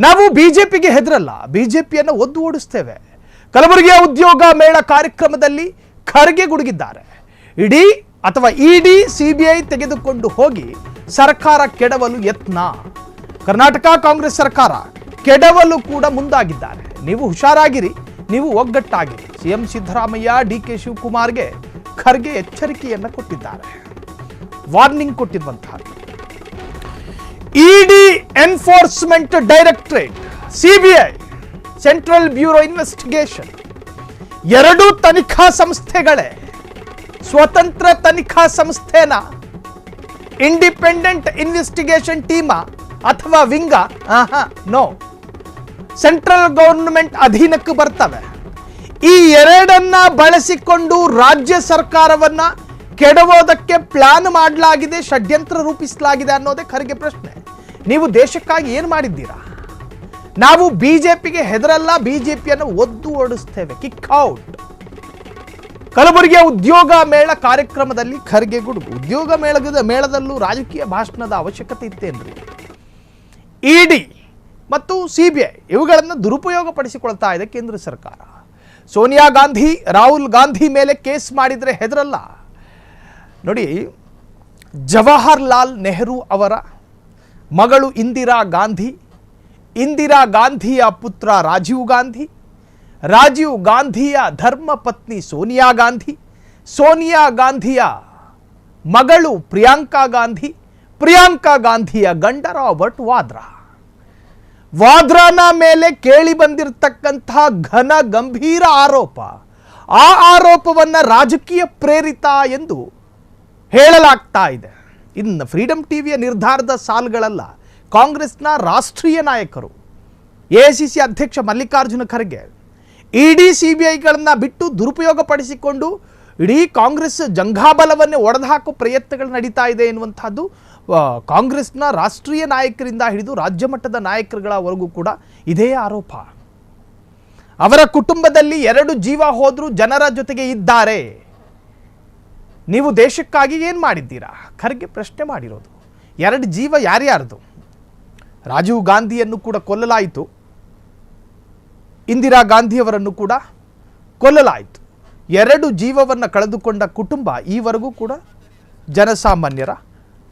ನಾವು ಬಿಜೆಪಿಗೆ ಹೆದರಲ್ಲ, ಬಿಜೆಪಿಯನ್ನು ಒದ್ದು ಓಡಿಸ್ತೇವೆ. ಕಲಬುರಗಿಯ ಉದ್ಯೋಗ ಮೇಳ ಕಾರ್ಯಕ್ರಮದಲ್ಲಿ ಖರ್ಗೆ ಗುಡುಗಿದ್ದಾರೆ. ಇಡಿ ಸಿಬಿಐ ತೆಗೆದುಕೊಂಡು ಹೋಗಿ ಸರ್ಕಾರ ಕೆಡವಲು ಯತ್ನ. ಕರ್ನಾಟಕ ಕಾಂಗ್ರೆಸ್ ಸರ್ಕಾರ ಕೆಡವಲು ಕೂಡ ಮುಂದಾಗಿದ್ದಾರೆ. ನೀವು ಹುಷಾರಾಗಿರಿ, ನೀವು ಒಗ್ಗಟ್ಟಾಗಿರಿ. ಸಿಎಂ ಸಿದ್ದರಾಮಯ್ಯ ಡಿಕೆ ಶಿವಕುಮಾರ್ಗೆ ಖರ್ಗೆ ಎಚ್ಚರಿಕೆಯನ್ನು ಕೊಟ್ಟಿದ್ದಾರೆ, ವಾರ್ನಿಂಗ್ ಕೊಟ್ಟಿರುವಂತಹ. ED enforcement directorate, CBI, central bureau investigation ಎರಡೂ ತನಿಖಾ ಸಂಸ್ಥೆಗಳೇ ಸ್ವತಂತ್ರ ತನಿಖಾ ಸಂಸ್ಥೆನ, ಇಂಡಿಪೆಂಡೆಂಟ್ ಇನ್ವೆಸ್ಟಿಗೇಷನ್ ಟೀಮ ಅಥವಾ ವಿಂಗ? ನೋ, ಸೆಂಟ್ರಲ್ ಗವರ್ನಮೆಂಟ್ ಅಧೀನಕ್ಕೆ ಬರ್ತವೆ. ಈ ಎರಡನ್ನ ಬಳಸಿಕೊಂಡು ರಾಜ್ಯ ಸರ್ಕಾರವನ್ನ ಕೆಡವೋದಕ್ಕೆ ಪ್ಲಾನ್ ಮಾಡಲಾಗಿದೆ, ಷಡ್ಯಂತ್ರ ರೂಪಿಸಲಾಗಿದೆ ಅನ್ನೋದೇ ಖರ್ಗೆ ಪ್ರಶ್ನೆ. ನೀವು ದೇಶಕ್ಕಾಗಿ ಏನು ಮಾಡಿದ್ದೀರಾ? ನಾವು ಬಿಜೆಪಿಗೆ ಹೆದರಲ್ಲ, ಬಿಜೆಪಿಯನ್ನು ಒದ್ದು ಓಡಿಸ್ತೇವೆ. Kick out. ಕಲಬುರಗಿಯ ಉದ್ಯೋಗ ಮೇಳ ಕಾರ್ಯಕ್ರಮದಲ್ಲಿ ಖರ್ಗೆ ಗುಡುಗು. ಉದ್ಯೋಗ ಮೇಳದಲ್ಲೂ ರಾಜಕೀಯ ಭಾಷಣದ ಅವಶ್ಯಕತೆ ಇತ್ತೇನ್ರಿ? ಇಡಿ ಮತ್ತು ಸಿಬಿಐ ಇವುಗಳನ್ನು ದುರುಪಯೋಗ ಪಡಿಸಿಕೊಳ್ತಾ ಇದೆ ಕೇಂದ್ರ ಸರ್ಕಾರ. ಸೋನಿಯಾ ಗಾಂಧಿ, ರಾಹುಲ್ ಗಾಂಧಿ ಮೇಲೆ ಕೇಸ್ ಮಾಡಿದರೆ ಹೆದರಲ್ಲ. ನೋಡಿ, ಜವಾಹರ್ಲಾಲ್ ನೆಹರು ಅವರ ಮಗಳು ಇಂದಿರಾ ಗಾಂಧಿ, ಇಂದಿರಾ ಗಾಂಧಿಯ ಪುತ್ರ ರಾಜೀವ್ ಗಾಂಧಿ, ರಾಜೀವ್ ಗಾಂಧಿಯ ಧರ್ಮ ಪತ್ನಿ ಸೋನಿಯಾ ಗಾಂಧಿ, ಸೋನಿಯಾ ಗಾಂಧಿಯ ಮಗಳು ಪ್ರಿಯಾಂಕಾ ಗಾಂಧಿ, ಪ್ರಿಯಾಂಕಾ ಗಾಂಧಿಯ ಗಂಡ ರಾಬರ್ಟ್ ವಾದ್ರಾ. ವಾದ್ರಾನ ಮೇಲೆ ಕೇಳಿ ಬಂದಿರತಕ್ಕಂತಹ ಘನ ಗಂಭೀರ ಆರೋಪ, ಆ ಆರೋಪವನ್ನು ರಾಜಕೀಯ ಪ್ರೇರಿತ ಎಂದು ಹೇಳಲಾಗ್ತಾ ಇದೆ. ಇನ್ನು ಫ್ರೀಡಮ್ ಟಿವಿಯ ನಿರ್ಧಾರದ ಸಾಲುಗಳಲ್ಲ, ಕಾಂಗ್ರೆಸ್ನ ರಾಷ್ಟ್ರೀಯ ನಾಯಕರು, ಎಐಸಿಸಿ ಅಧ್ಯಕ್ಷ ಮಲ್ಲಿಕಾರ್ಜುನ ಖರ್ಗೆ ಇಡಿ ಸಿಬಿಐಗಳನ್ನು ಬಿಟ್ಟು ದುರುಪಯೋಗ ಪಡಿಸಿಕೊಂಡು ಇಡೀ ಕಾಂಗ್ರೆಸ್ ಜಂಘಾಬಲವನ್ನೇ ಒಡೆದುಹಾಕೋ ಪ್ರಯತ್ನಗಳು ನಡೀತಾ ಇದೆ ಎನ್ನುವಂಥದ್ದು ಕಾಂಗ್ರೆಸ್ನ ರಾಷ್ಟ್ರೀಯ ನಾಯಕರಿಂದ ಹಿಡಿದು ರಾಜ್ಯ ಮಟ್ಟದ ನಾಯಕರುಗಳವರೆಗೂ ಕೂಡ ಇದೇ ಆರೋಪ. ಅವರ ಕುಟುಂಬದಲ್ಲಿ 2 ಜೀವ ಹೋದರೂ ಜನರ ಜೊತೆಗೆ ಇದ್ದಾರೆ. ನೀವು ದೇಶಕ್ಕಾಗಿ ಏನು ಮಾಡಿದ್ದೀರಾ? ಖರ್ಗೆ ಪ್ರಶ್ನೆ ಮಾಡಿರೋದು. 2 ಜೀವ ಯಾರ್ಯಾರ್ದು? ರಾಜೀವ್ ಗಾಂಧಿಯನ್ನು ಕೂಡ ಕೊಲ್ಲಲಾಯಿತು, ಇಂದಿರಾ ಗಾಂಧಿಯವರನ್ನು ಕೂಡ ಕೊಲ್ಲಲಾಯಿತು. 2 ಜೀವವನ್ನು ಕಳೆದುಕೊಂಡ ಕುಟುಂಬ ಈವರೆಗೂ ಕೂಡ ಜನಸಾಮಾನ್ಯರ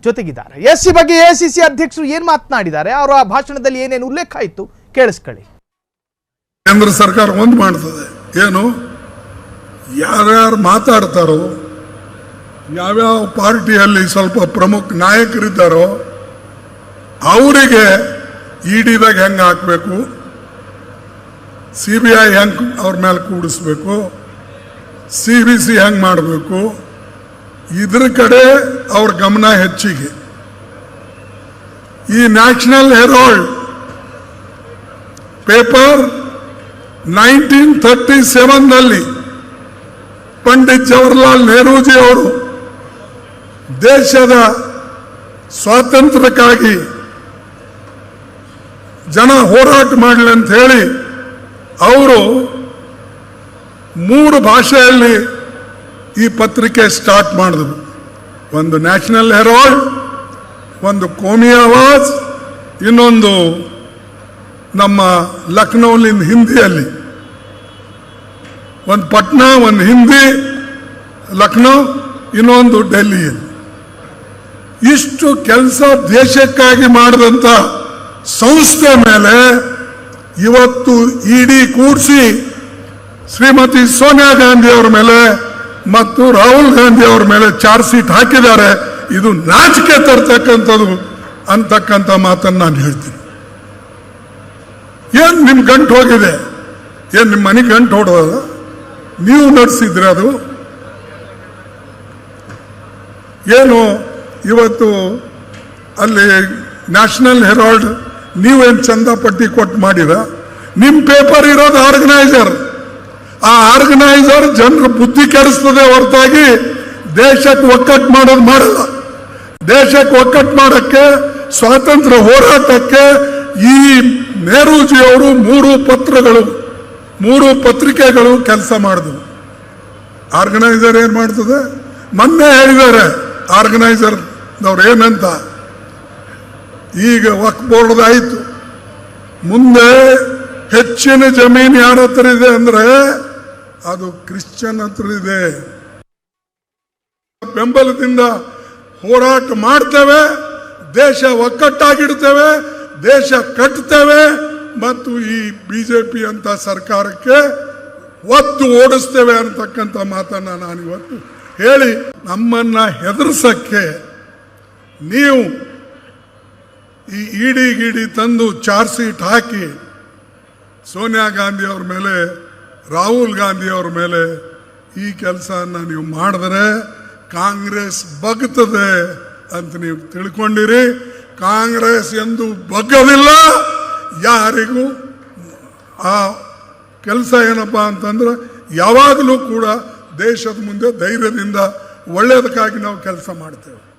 ಜೊತೆಗಿದ್ದಾರೆ. ಈ ಬಗ್ಗೆ ಎಐಸಿಸಿ ಅಧ್ಯಕ್ಷರು ಏನು ಮಾತನಾಡಿದ್ದಾರೆ, ಅವರ ಭಾಷಣದಲ್ಲಿ ಏನೇನು ಉಲ್ಲೇಖ ಆಯಿತು ಕೇಳಿಸ್ಕೊಳ್ಳಿ. ಕೇಂದ್ರ ಸರ್ಕಾರ ಒಂದು ಮಾಡ್ತದೆ, ಏನು ಯಾರ್ಯಾರು ಮಾತಾಡ್ತಾರೋ, ಯಾವ್ಯಾವ ಪಾರ್ಟಿಯಲ್ಲಿ ಸ್ವಲ್ಪ ಪ್ರಮುಖ ನಾಯಕರಿದ್ದಾರೋ ಅವರಿಗೆ ಇಡಿದಾಗ ಹೆಂಗೆ ಹಾಕಬೇಕು, ಸಿಬಿಐ ಹೆಂಗೆ ಅವ್ರ ಮೇಲೆ ಕೂಡಿಸ್ಬೇಕು, ಸಿಬಿಸಿ ಹೆಂಗೆ ಮಾಡಬೇಕು, ಇದ್ರ ಕಡೆ ಅವ್ರ ಗಮನ ಹೆಚ್ಚಿಗೆ. ಈ ನ್ಯಾಷನಲ್ ಹೆರಾಲ್ಡ್ ಪೇಪರ್ 1937ನಲ್ಲಿ ಪಂಡಿತ್ ಜವಾಹರ್ಲಾಲ್ ನೆಹರೂಜಿ ಅವರು ದೇಶದ ಸ್ವಾತಂತ್ರ್ಯಕ್ಕಾಗಿ ಜನ ಹೋರಾಟ ಮಾಡಲಿ ಅಂತ ಹೇಳಿ ಅವರು 3 ಭಾಷೆಯಲ್ಲಿ ಈ ಪತ್ರಿಕೆ ಸ್ಟಾರ್ಟ್ ಮಾಡಿದ್ರು. ಒಂದು ನ್ಯಾಷನಲ್ ಹೆರಾಲ್ಡ್, ಒಂದು ಕೋಮಿ ಆವಾಜ್, ಇನ್ನೊಂದು ನಮ್ಮ ಲಕ್ನೋಲಿಂದ ಹಿಂದಿಯಲ್ಲಿ, ಒಂದು ಪಟ್ನಾ, ಒಂದು ಹಿಂದಿ ಲಕ್ನೋ, ಇನ್ನೊಂದು ಡೆಲ್ಲಿಯಲ್ಲಿ. ಇಷ್ಟು ಕೆಲಸ ದೇಶಕ್ಕಾಗಿ ಮಾಡಿದಂಥ ಸಂಸ್ಥೆ ಮೇಲೆ ಇವತ್ತು ಇಡಿ ಕೂಡಿಸಿ ಶ್ರೀಮತಿ ಸೋನಿಯಾ ಗಾಂಧಿ ಅವರ ಮೇಲೆ ಮತ್ತು ರಾಹುಲ್ ಗಾಂಧಿ ಅವರ ಮೇಲೆ ಚಾರ್ಜ್ ಶೀಟ್ ಹಾಕಿದ್ದಾರೆ. ಇದು ನಾಚಿಕೆ ತರ್ತಕ್ಕಂಥದ್ದು ಅಂತಕ್ಕಂಥ ಮಾತನ್ನು ನಾನು ಹೇಳ್ತೀನಿ. ಏನು ನಿಮ್ಮ ಗಂಟು ಹೋಗಿದೆ? ಏನು ನಿಮ್ಮ ಮನೆ ಗಂಟು ಹೊಡೆದ? ನೀವು ನಡೆಸಿದ್ರೆ ಅದು ಏನು? ಇವತ್ತು ಅಲ್ಲಿ ನ್ಯಾಷನಲ್ ಹೆರಾಲ್ಡ್ ನೀವೇನು ಚಂದ ಪಟ್ಟಿ ಕೊಟ್ಟು ಮಾಡಿದ? ನಿಮ್ಮ ಪೇಪರ್ ಇರೋದು ಆರ್ಗನೈಸರ್. ಆ ಆರ್ಗನೈಸರ್ ಜನರ ಬುದ್ಧಿ ಕೆಡಿಸ್ತದೆ ಹೊರತಾಗಿ ದೇಶಕ್ಕೆ ಒಕ್ಕಟ್ಟು ಮಾಡೋದು ಮಾಡಲ್ಲ. ದೇಶಕ್ಕೆ ಒಕ್ಕಟ್ಟು ಮಾಡೋಕ್ಕೆ, ಸ್ವಾತಂತ್ರ್ಯ ಹೋರಾಟಕ್ಕೆ ಈ ನೆಹರೂಜಿ ಅವರು 3 ಪತ್ರಿಕೆಗಳು ಕೆಲಸ ಮಾಡಿದ್ವು. ಆರ್ಗನೈಸರ್ ಏನು ಮಾಡ್ತದೆ? ಮೊನ್ನೆ ಹೇಳಿದ್ದಾರೆ ಆರ್ಗನೈಸರ್ ಅವ್ರು ಏನಂತ. ಈಗ ವಕ್ಫ್ ಬೋರ್ಡ್ ಆಯಿತು, ಮುಂದೆ ಹೆಚ್ಚಿನ ಜಮೀನು ಯಾರ ಹತ್ರ ಇದೆ ಅಂದ್ರೆ ಅದು ಕ್ರಿಶ್ಚಿಯನ್ ಹತ್ರ ಇದೆ. ಬೆಂಬಲದಿಂದ ಹೋರಾಟ ಮಾಡ್ತೇವೆ, ದೇಶ ಒಕ್ಕಟ್ಟಾಗಿಡ್ತೇವೆ, ದೇಶ ಕಟ್ತೇವೆ ಮತ್ತು ಈ ಬಿಜೆಪಿ ಅಂತ ಸರ್ಕಾರಕ್ಕೆ ಒದ್ದು ಓಡಿಸ್ತೇವೆ ಅಂತಕ್ಕಂಥ ಮಾತನ್ನ ನಾನಿವತ್ತು ಹೇಳಿ, ನಮ್ಮನ್ನ ಹೆದರ್ಸಕ್ಕೆ ನೀವು ಈ ಇಡಿ ತಂದು ಚಾರ್ಜ್ ಶೀಟ್ ಹಾಕಿ ಸೋನಿಯಾ ಗಾಂಧಿ ಅವ್ರ ಮೇಲೆ, ರಾಹುಲ್ ಗಾಂಧಿ ಅವ್ರ ಮೇಲೆ ಈ ಕೆಲಸನ ನೀವು ಮಾಡಿದ್ರೆ ಕಾಂಗ್ರೆಸ್ ಬಗ್ತದೆ ಅಂತ ನೀವು ತಿಳ್ಕೊಂಡಿರಿ. ಕಾಂಗ್ರೆಸ್ ಎಂದು ಬಗ್ಗದಿಲ್ಲ. ಯಾರಿಗೂ ಆ ಕೆಲಸ ಏನಪ್ಪ ಅಂತಂದ್ರೆ ಯಾವಾಗಲೂ ಕೂಡ ದೇಶದ ಮುಂದೆ ಧೈರ್ಯದಿಂದ ಒಳ್ಳೆಯದಕ್ಕಾಗಿ ನಾವು ಕೆಲಸ ಮಾಡ್ತೇವೆ.